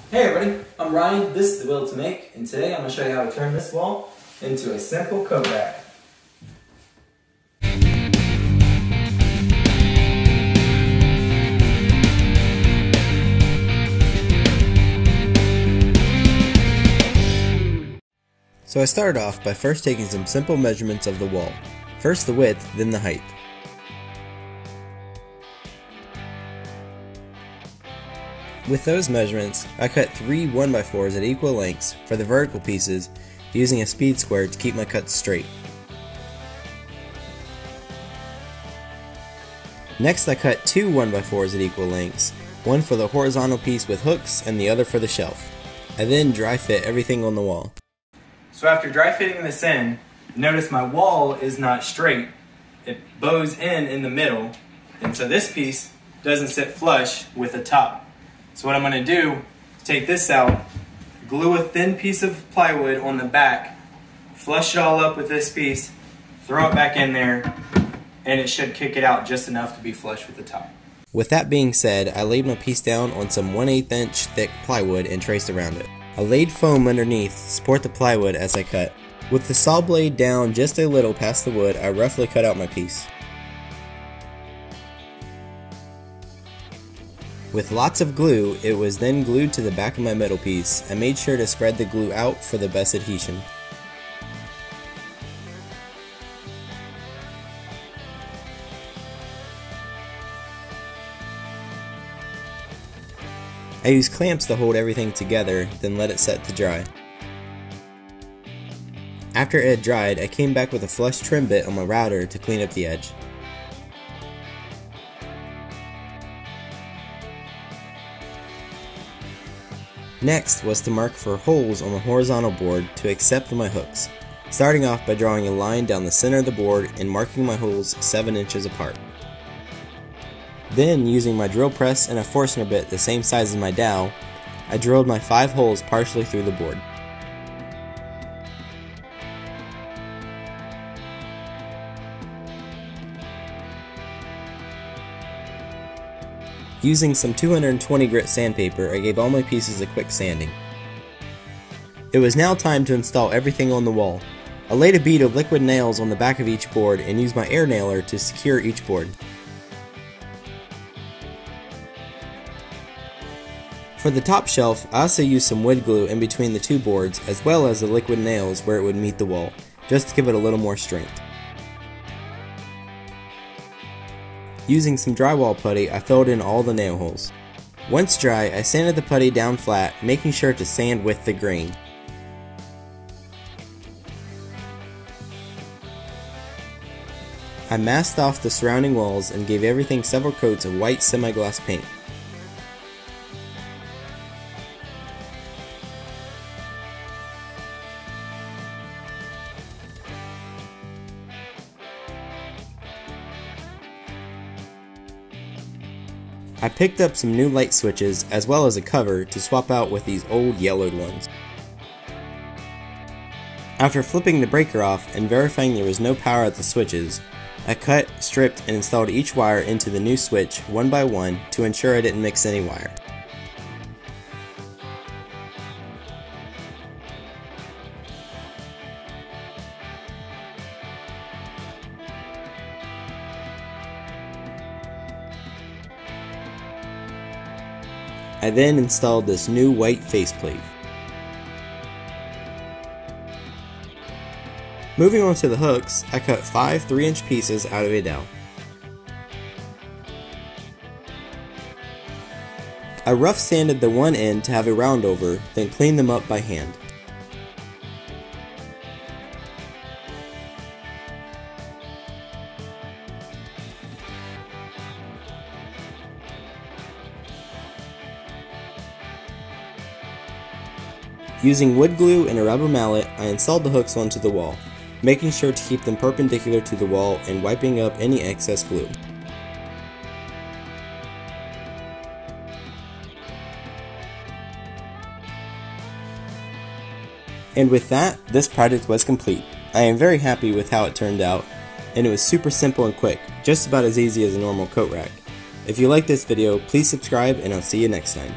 Hey everybody, I'm Ryan, this is The Will to Make, and today I'm going to show you how to turn this wall into a simple coat rack. So I started off by first taking some simple measurements of the wall. First the width, then the height. With those measurements, I cut 3 1x4s at equal lengths for the vertical pieces using a speed square to keep my cuts straight. Next I cut 2 1x4s at equal lengths, one for the horizontal piece with hooks and the other for the shelf. I then dry fit everything on the wall. So after dry fitting this in, notice my wall is not straight. It bows in the middle, and so this piece doesn't sit flush with the top. So what I'm going to do is take this out, glue a thin piece of plywood on the back, flush it all up with this piece, throw it back in there, and it should kick it out just enough to be flush with the top. With that being said, I laid my piece down on some 1/8 inch thick plywood and traced around it. I laid foam underneath to support the plywood as I cut. With the saw blade down just a little past the wood, I roughly cut out my piece. With lots of glue, it was then glued to the back of my middle piece. I made sure to spread the glue out for the best adhesion. I used clamps to hold everything together, then let it set to dry. After it had dried, I came back with a flush trim bit on my router to clean up the edge. Next was to mark for holes on the horizontal board to accept my hooks, starting off by drawing a line down the center of the board and marking my holes 7 inches apart. Then, using my drill press and a Forstner bit the same size as my dowel, I drilled my 5 holes partially through the board. Using some 220 grit sandpaper, I gave all my pieces a quick sanding. It was now time to install everything on the wall. I laid a bead of liquid nails on the back of each board and used my air nailer to secure each board. For the top shelf, I also used some wood glue in between the 2 boards as well as the liquid nails where it would meet the wall, just to give it a little more strength. Using some drywall putty, I filled in all the nail holes. Once dry, I sanded the putty down flat, making sure to sand with the grain. I masked off the surrounding walls and gave everything several coats of white semi-gloss paint. I picked up some new light switches as well as a cover to swap out with these old yellowed ones. After flipping the breaker off and verifying there was no power at the switches, I cut, stripped, and installed each wire into the new switch one by one to ensure I didn't mix any wire. I then installed this new white faceplate. Moving on to the hooks, I cut 5 3-inch pieces out of a dowel. I rough sanded the one end to have a round over, then cleaned them up by hand. Using wood glue and a rubber mallet, I installed the hooks onto the wall, making sure to keep them perpendicular to the wall and wiping up any excess glue. And with that, this project was complete. I am very happy with how it turned out, and it was super simple and quick, just about as easy as a normal coat rack. If you like this video, please subscribe and I'll see you next time.